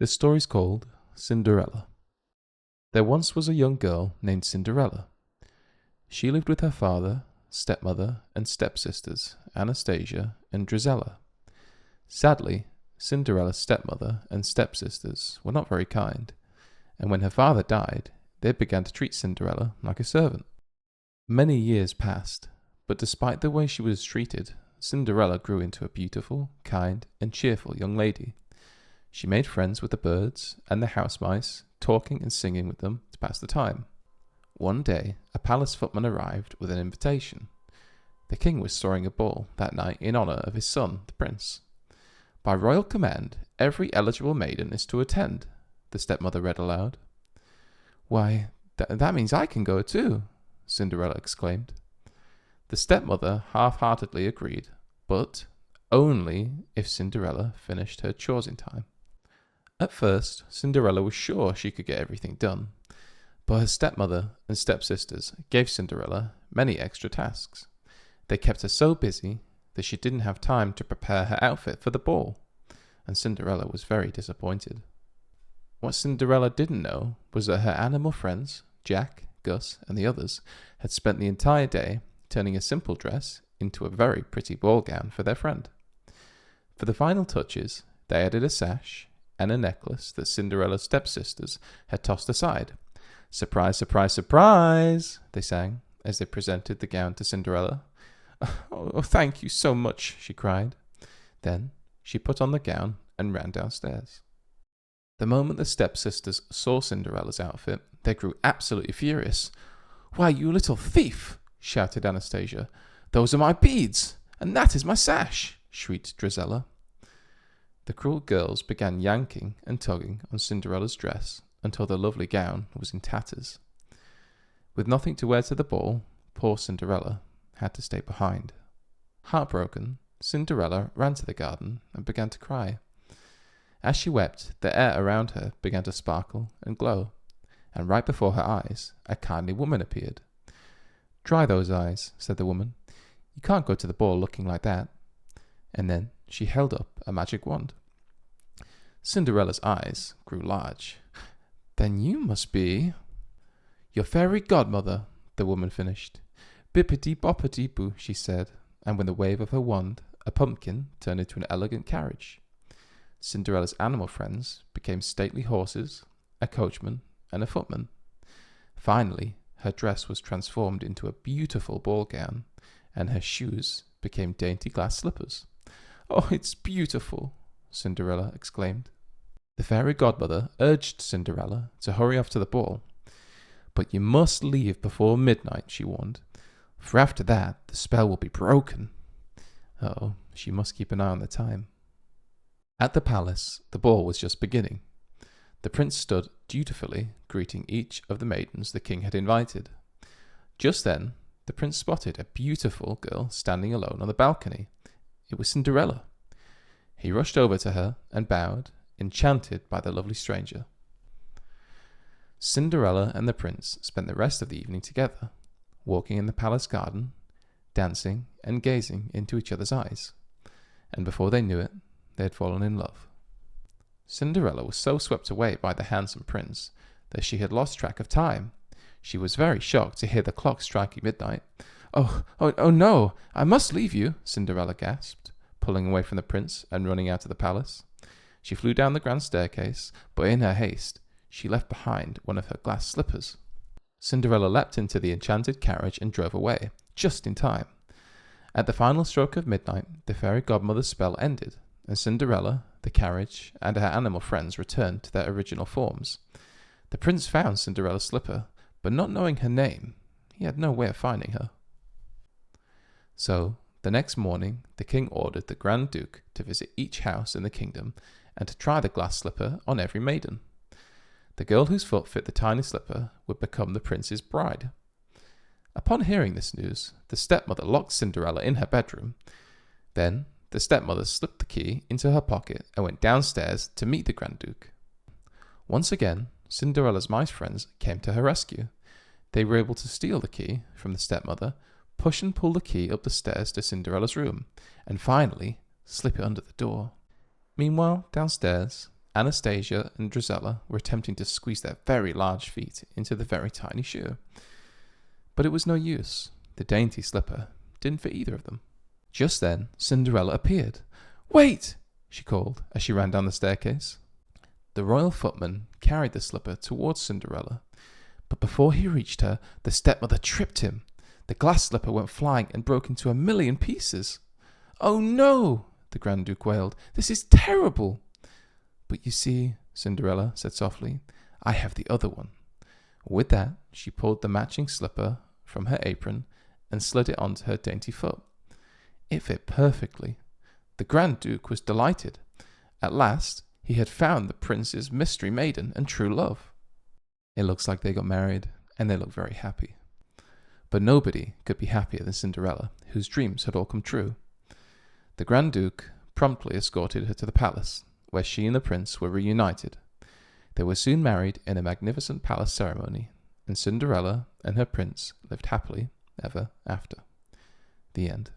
This story's called Cinderella. There once was a young girl named Cinderella. She lived with her father, stepmother, and stepsisters, Anastasia and Drizella. Sadly, Cinderella's stepmother and stepsisters were not very kind, and when her father died, they began to treat Cinderella like a servant. Many years passed, but despite the way she was treated, Cinderella grew into a beautiful, kind, and cheerful young lady. She made friends with the birds and the house mice, talking and singing with them to pass the time. One day, a palace footman arrived with an invitation. The king was throwing a ball that night in honor of his son, the prince. By royal command, every eligible maiden is to attend, the stepmother read aloud. Why, that means I can go too, Cinderella exclaimed. The stepmother half-heartedly agreed, but only if Cinderella finished her chores in time. At first, Cinderella was sure she could get everything done, but her stepmother and stepsisters gave Cinderella many extra tasks. They kept her so busy that she didn't have time to prepare her outfit for the ball, and Cinderella was very disappointed. What Cinderella didn't know was that her animal friends, Jack, Gus, and the others, had spent the entire day turning a simple dress into a very pretty ball gown for their friend. For the final touches, they added a sash and a necklace that Cinderella's stepsisters had tossed aside. Surprise, surprise, surprise, they sang as they presented the gown to Cinderella. Oh, thank you so much, she cried. Then she put on the gown and ran downstairs. The moment the stepsisters saw Cinderella's outfit, they grew absolutely furious. Why, you little thief, shouted Anastasia. Those are my beads, and that is my sash, shrieked Drizella. The cruel girls began yanking and tugging on Cinderella's dress until the lovely gown was in tatters. With nothing to wear to the ball, poor Cinderella had to stay behind. Heartbroken, Cinderella ran to the garden and began to cry. As she wept, the air around her began to sparkle and glow, and right before her eyes, a kindly woman appeared. Dry those eyes, said the woman. You can't go to the ball looking like that. And then she held up a magic wand. Cinderella's eyes grew large. Then you must be your fairy godmother, the woman finished. Bippity-boppity-boo, she said, and with a wave of her wand, a pumpkin turned into an elegant carriage. Cinderella's animal friends became stately horses, a coachman, and a footman. Finally, her dress was transformed into a beautiful ball gown, and her shoes became dainty glass slippers. Oh, it's beautiful, Cinderella exclaimed. The fairy godmother urged Cinderella to hurry off to the ball. But you must leave before midnight, she warned, for after that the spell will be broken. Oh, she must keep an eye on the time. At the palace, the ball was just beginning. The prince stood dutifully greeting each of the maidens the king had invited. Just then, the prince spotted a beautiful girl standing alone on the balcony. It was Cinderella. He rushed over to her and bowed, enchanted by the lovely stranger. Cinderella and the prince spent the rest of the evening together, walking in the palace garden, dancing and gazing into each other's eyes. And before they knew it, they had fallen in love. Cinderella was so swept away by the handsome prince that she had lost track of time. She was very shocked to hear the clock striking midnight. Oh no, I must leave you, Cinderella gasped, pulling away from the prince and running out of the palace. She flew down the grand staircase, but in her haste, she left behind one of her glass slippers. Cinderella leapt into the enchanted carriage and drove away, just in time. At the final stroke of midnight, the fairy godmother's spell ended, and Cinderella, the carriage, and her animal friends returned to their original forms. The prince found Cinderella's slipper, but not knowing her name, he had no way of finding her. So, the next morning, the king ordered the Grand Duke to visit each house in the kingdom and to try the glass slipper on every maiden. The girl whose foot fit the tiny slipper would become the prince's bride. Upon hearing this news, the stepmother locked Cinderella in her bedroom. Then, the stepmother slipped the key into her pocket and went downstairs to meet the Grand Duke. Once again, Cinderella's mice friends came to her rescue. They were able to steal the key from the stepmother, push and pull the key up the stairs to Cinderella's room, and finally slip it under the door. Meanwhile, downstairs, Anastasia and Drizella were attempting to squeeze their very large feet into the very tiny shoe. But it was no use. The dainty slipper didn't fit either of them. Just then, Cinderella appeared. "Wait!" she called as she ran down the staircase. The royal footman carried the slipper towards Cinderella, but before he reached her, the stepmother tripped him. The glass slipper went flying and broke into 1,000,000 pieces. "Oh no!" the Grand Duke wailed. "This is terrible!" "But you see," Cinderella said softly, "I have the other one." With that, she pulled the matching slipper from her apron and slid it onto her dainty foot. It fit perfectly. The Grand Duke was delighted. At last, he had found the prince's mystery maiden and true love. It looks like they got married, and they look very happy. But nobody could be happier than Cinderella, whose dreams had all come true. The Grand Duke promptly escorted her to the palace, where she and the prince were reunited. They were soon married in a magnificent palace ceremony, and Cinderella and her prince lived happily ever after. The end.